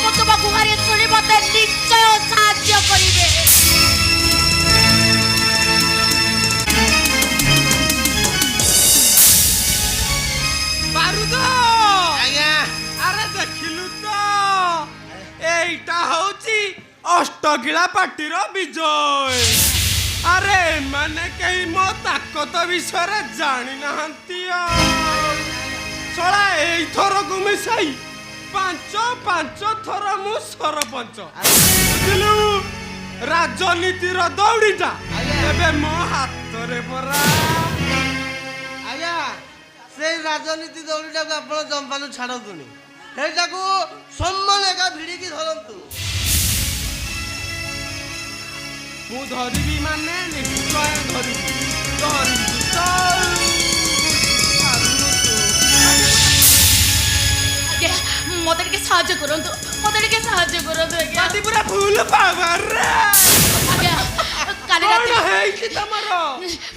ସରପଞ୍ଚ ଗୁହାରି ଶୁଣି ମତେ ନିଶ୍ଚୟ ସାହାଯ୍ୟ କରିବେ। ବାରୁଦ ଆଜ୍ଞା ଆରେ ଦେଖିଲୁ ତ এইটা হচ্ছে অষ্টগিলা পার্টির বিজয়। আরে মানে কেই মো তাকত বিষয়ে জানি নাহান্তি ছড়া এইথরকু মিশাই পাঁচ পাঁচ থর মু সরপঞ্চ বুঝিলু রাজনীতির দৌড়িটা এবে মো হাতরে পরা। আଜ୍ଞା ସେଇ ରାଜନୀତି ଦୌଡ଼ିଟାକୁ ଆପଣ ଜମ୍ପାନୁ ଛାଡ଼ନ୍ତୁନି, ସେଇଟାକୁ ସମ୍ମାନ ଏକା ଭିଡ଼ିକି ଧରନ୍ତୁ। ମୁଁ ଧରିବି ମାନେ ନିଶ୍ଚୟ ଧରିବି ଧରିବି ତ ଆଜ୍ଞା ମତେ ଟିକେ ସାହାଯ୍ୟ କରନ୍ତୁ, ମତେ ଟିକେ ସାହାଯ୍ୟ କରନ୍ତୁ ଆଜ୍ଞା। ପାଟି ପୁରା ଫୁଲ ପାୱାରରେ। ଆଜ୍ଞା କାଲି କଣ ରାତିରେ ହେଇଛି ତମର?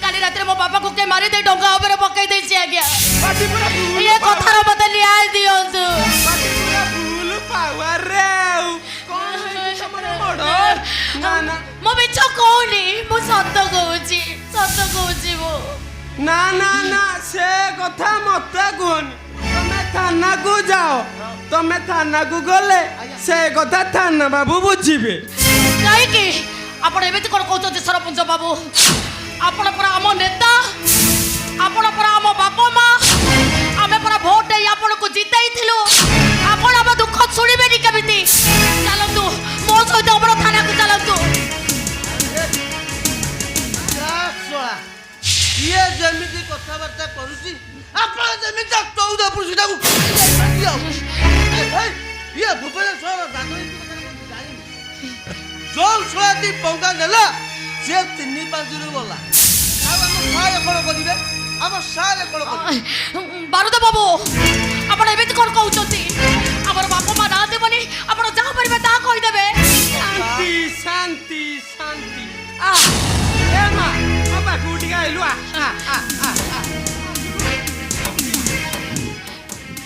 କାଲି ରାତିରେ ମୋ ବାପାକୁ କିଏ ମାରି ଦେଇ ଡଙ୍ଗା ଉପରେ ପକେଇ ଦେଇଛି ଆଜ୍ଞା। ପାଟି ପୁରା ଫୁଲ ଏ କଥାର ମତେ ନ୍ୟାୟ ଦିଅନ୍ତୁ। ପାଟି ପୁରା ଫୁଲ ପାୱାରରେ। ଆଉ କଣ ହେଇଛି ତମର ବଡ? ନା ନା ମୁଁ ମିଛ କହୁନି, ମୁଁ ସତ କହୁଛି, ସତ କହୁଛି ମୁଁ। ନା ନା ନା ସେ କଥା ମତେ କୁହନି। ତମେ ଥାନାକୁ ଯାଅ, ତମେ ଥାନାକୁ ଗଲେ ସେ କଥା ଥାନା ବାବୁ ବୁଝିବେ। କାହିଁକି ଆପଣ ଏମିତି କଣ କହୁଛନ୍ତି ସରପଞ୍ଚ ବାବୁ? ଆପଣ ପରା ଆମ ନେତା, ଆପଣ ପରା ଆମ ବାପା ମା, ଆମେ ପରା ଭୋଟ ଦେଇ ଆପଣଙ୍କୁ ଜିତେଇଥିଲୁ। ଆପଣ ଆମ ଦୁଃଖ ଶୁଣିବେନି କେମିତି? ଚାଲନ୍ତୁ ମୋ ସହିତ ଆମର ଥାନାକୁ ଚାଲନ୍ତୁ। ଇଏ ଯେମିତି କଥାବାର୍ତ୍ତା କରୁଛି, ଆପଣ ଯେମିତି 14 ପୁରୁଷଟାକୁ ଇଏ ଭୁବନେଶ୍ୱର ରାଜନୀତି ଯୋଉ ଛୁଆଟି ପଙ୍ଗା ନେଲା ସେ 3-5ରୁ ଗଲା। ଆଉ ଆମ ସାରେ କଣ କରିବେ? ଆମ ସାରେ କଣ କରିବେ? ବାରୁଦ ବାବୁ ଆପଣ ଏମିତି କଣ କହୁଛନ୍ତି? ଆମର ବାପା ମା ନାହାନ୍ତି ବୋଲି ଆପଣ ଯାହା କରିବେ ତାହା କହିଦେବେ। ଶାନ୍ତି ଶାନ୍ତି ଶାନ୍ତି। ଆ ଏ ମା ମୋ ପାଖକୁ ଟିକେ ଆଇଲୁ।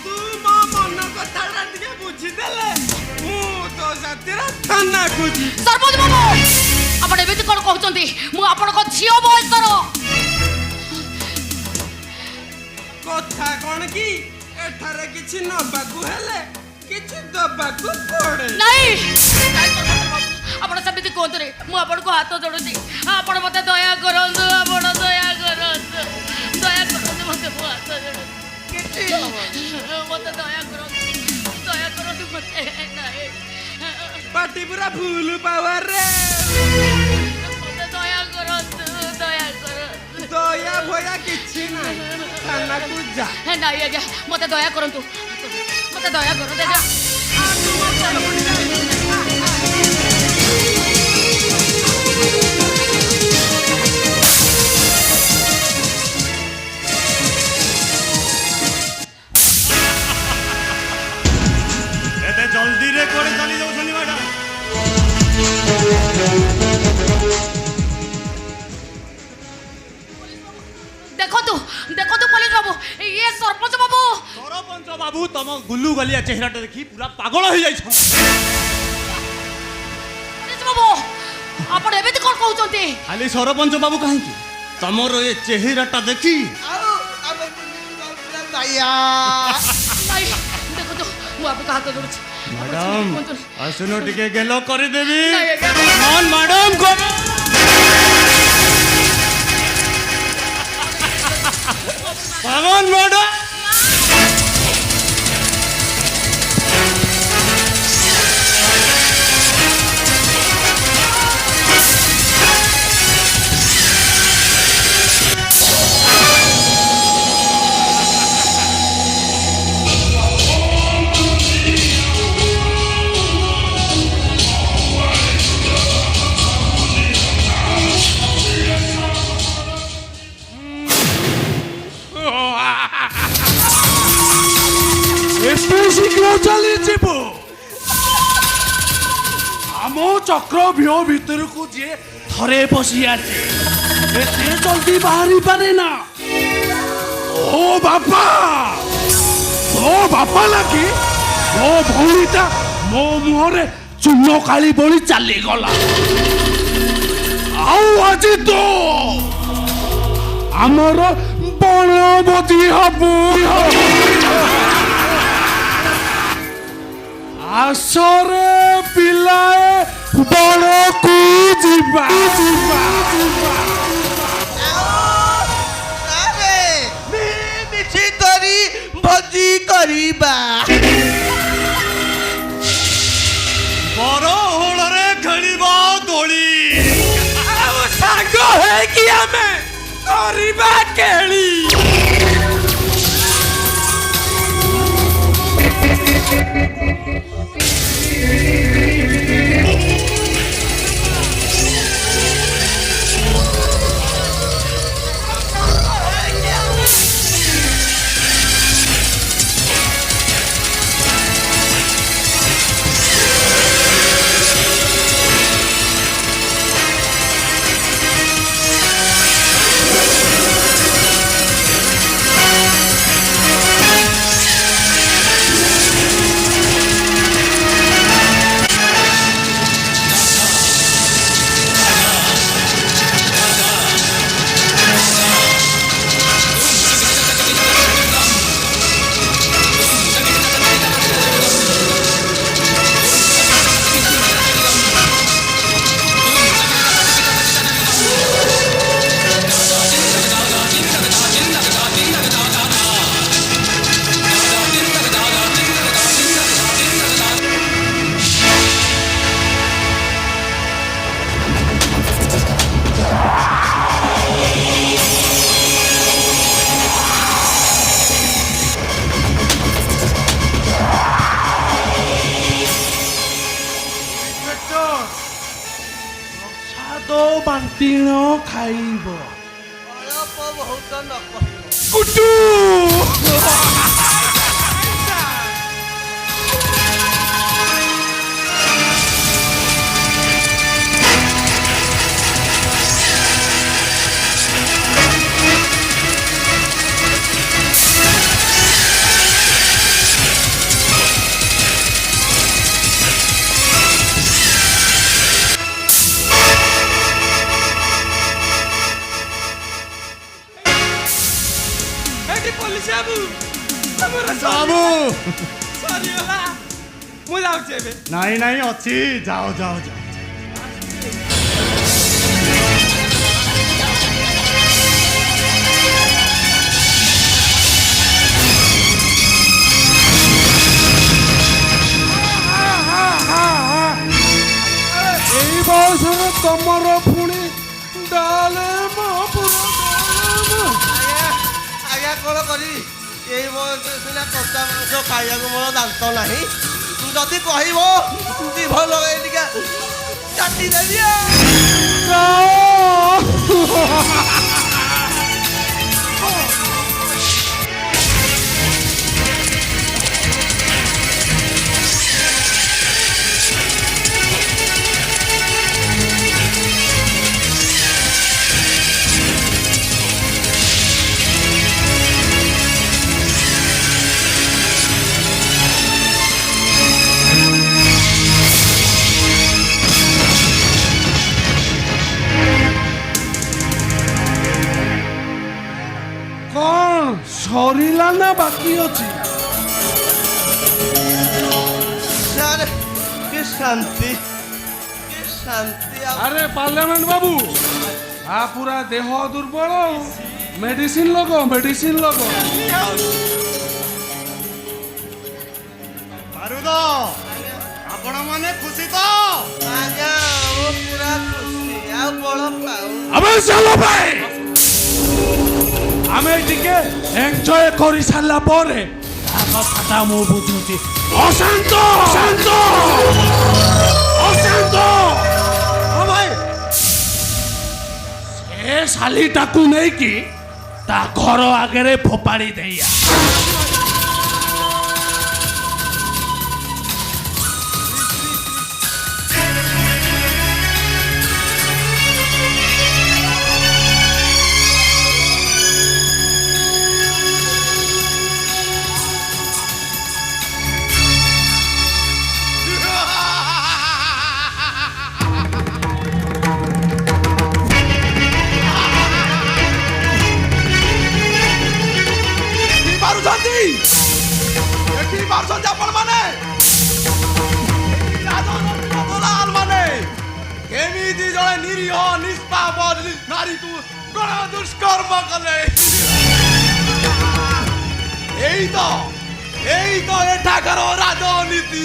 ତୁ ମୋ ମନ କଥାଟା ଟିକେ ବୁଝିଦେଲେ ମୁଁ ତୋ ସାଥିରେ ଥାନାକୁ ଯିବି। ସରପଞ୍ଚ ବାବୁ ଆପଣ ଏମିତି କଣ କହୁଛନ୍ତି? ମୁଁ ଆପଣଙ୍କ ଝିଅ ବୟସର। କଥା କଣ କି ଏଠାରେ କିଛି ନବାକୁ ହେଲେ କିଛି ଦବାକୁ ପଡେ। ନାଇଁ ଆପଣ ସେମିତି କୁହନ୍ତୁନି, ମୁଁ ଆପଣଙ୍କୁ ହାତ ଯୋଡୁଛି। ଆପଣ ମତେ ଦୟା କରନ୍ତୁ, ଆପଣ ଦୟା କରନ୍ତୁ, ଦୟା କରନ୍ତୁ ମତେ, ମୁଁ ହାତ ଯୋଡୁଛି। ମତେ ଦୟା କରନ୍ତୁ, ଦୟା କରନ୍ତୁ ମତେ। ନାଇଁ ପାଟି ପୁରା ଫୁଲ ପାୱାରରେ। ମତେ ଦୟା କରନ୍ତୁ, ଦୟା କରନ୍ତୁ। ଦୟା ଭୟା କିଛି ନାହିଁ, ଥାନାକୁ ଯା। ନାଇଁ ଆଜ୍ଞା ମତେ ଦୟା କରନ୍ତୁ, ମତେ ଦୟା କରନ୍ତୁ ଆଜ୍ଞା। এতে জলদি রে করে চালি যাচ্ছেন ম্যাডাম। দেখন্তু দেখন্তু পুলিশ বাবু, ইয়ে সরপঞ্চ বাবু। ସରପଞ୍ଚ ବାବୁ ତମ ଗୁଲୁ ଗଲିଆ ଚେହେରାଟା ଦେଖି ପୁରା ପାଗଳ ହେଇଯାଇଛ। পুলিশ বাবু ଆପଣ ଏମିତି କଣ କହୁଛନ୍ତି? ଖାଲି ସରପଞ୍ଚ ବାବୁ କାହିଁକି, ତମର ଏ ଚେହେରାଟା ଦେଖି ଆଉ ଆମେ ବାଇଆ ନାଇଁ ଦେଖନ୍ତୁ ମୁଁ ଆପଣଙ୍କ ହାତ ଧରୁଛି। ମ୍ୟାଡାମ ଆସୁନ ଟିକେ ଗେଲ କରିଦେବି। ନାଇଁ ଆଜ୍ଞା ମ୍ୟାଡାମ Come on, madam! এতে শীঘ্র চালিয়েছিব আম চক্রব্যূহ ভিতরকু যে থরে পশি আছে এতে জলদি বাহারি পারে না। ও বাপা লাগে ମୋ ଭଉଣୀଟା ମୋ ମୁହଁରେ ଚୂନ କାଳି ବଳି ଚାଲିଗଲା। ଆଉ ଆଜି ତ ଆମର ବଣଭୋଜି ହବ। ଆସରେ ପିଲାଏ ବଣକୁ ଯିବା। ଆରେ ମିଶି କରି ଭୋଜି କରିବା। ବରହୋଳରେ ଖେଳିବା ଦୋଳି। ଆଉ ସାଙ୍ଗ ହେଇକି ଆମେ କରିବା କେଳି। ବାଣ୍ଟିଣ ଖାଇବ। ଅଳପ ବହୁତ ନ କହିବ। କୁଟୁ ପୋଲିସ ବାବୁ ଆମର ବାବୁ ସରିଗଲା। ମୁଁ ଯାଉଛି ଏବେ। ନାଇଁ ନାଇଁ ଅଛି, ଯାଅ ଯାଅ ଯାଅ। ଏଇ ବୟସରେ ତମର ପୁଣି ଡାଲେ ଆଜ୍ଞା କଣ କରିବି? ଏଇ ବୟସ ସିନା କଞ୍ଚା ମାଂସ ଖାଇବାକୁ ମୋର ଦାନ୍ତ ନାହିଁ। ଯଦି କହିବ ଜିଭ ଲଗେଇ ଟିକେ ଚାଟିଦେବି। କଣ ସରିଲା ନା ବାକି ଅଛି? ସାର୍ କି ଶାନ୍ତି, କି ଶାନ୍ତି। ଆରେ ପାର୍ଲାମେଣ୍ଟ ବାବୁ, ପୁରା ଦେହ ଦୁର୍ବଳ। ମେଡିସିନ ଲଗ, ମେଡିସିନ ଲଗ। ବାରୁଦ, ଆପଣ ମାନେ ଖୁସି ତ? ଆଜ୍ଞା ମୁଁ ପୁରା ଖୁସି। ଆଉ ବଳ ପାଉ। ଆମେ ଚାଲ ଭାଇ, ଆମେ ଟିକେ ଏନ୍ଜୟ କରି ସାରିଲା ପରେ ତା କଥାଟା ମୁଁ ବୁଝୁଛି। ଅଶାନ୍ତ ଅଶାନ୍ତ ଅଶାନ୍ତ ଭାଇ, ସେ ଶାଲିଟାକୁ ନେଇକି ତା ଘର ଆଗରେ ଫୋପାଡ଼ି ଦେଇଆ। ଅଛନ୍ତି ଆପଣମାନେ ଦଲାଲ ମାନେ କେମିତି ଜଣେ ନିରୀହ ନିଷ୍ପାପ ନାରୀକୁ ଗଣ ଦୁଷ୍କର୍ମ କଲେ ଏଇ ତ ଏଠାକାର ରାଜନୀତି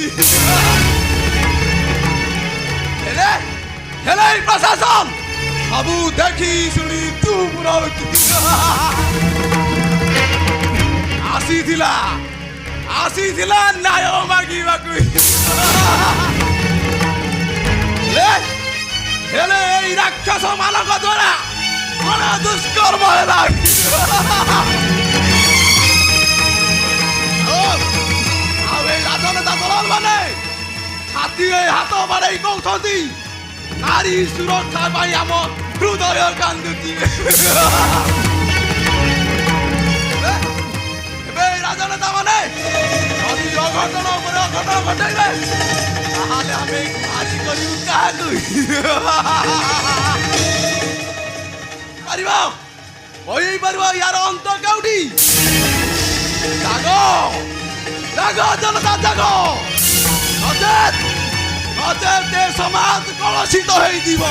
ହେଲେ ଏଇ ପ୍ରଶାସନ ସବୁ ଦେଖି ଶୁଣି ଚୁପ୍ ରହୁଛି ଆସିଥିଲା ନ୍ୟାୟ ମାଗିବାକୁ ହେଲେ ଏଇ ରାକ୍ଷସ ମାନଙ୍କ ଦ୍ୱାରା ଗଣ ଦୁଷ୍କର୍ମ ହେଲା ଆଉ ଏଇ ରାଜନେତା ଦଲାଲ ମାନେ ଛାତିରେ ହାତ ବାଡ଼େଇ କହୁଛନ୍ତି ନାରୀ ସୁରକ୍ଷା ପାଇଁ ଆମ ହୃଦୟ କାନ୍ଦୁଛି ଏବେ ଏଇ ରାଜନେତା ମାନେ ଯଦି ଅଘଟଣ ଉପରେ ଅଘଟଣ ଘଟାଇବେ ତାହେଲେ ଆମେ ଆଜି କରିବୁ କାହାକୁ ପାରିବ କହିପାରିବ ୟାର ଅନ୍ତ କେଉଁଠି ଜାଗ ଜନତା ଜାଗ ନଚେତ ସମାଜ କଳସିତ ହେଇଯିବ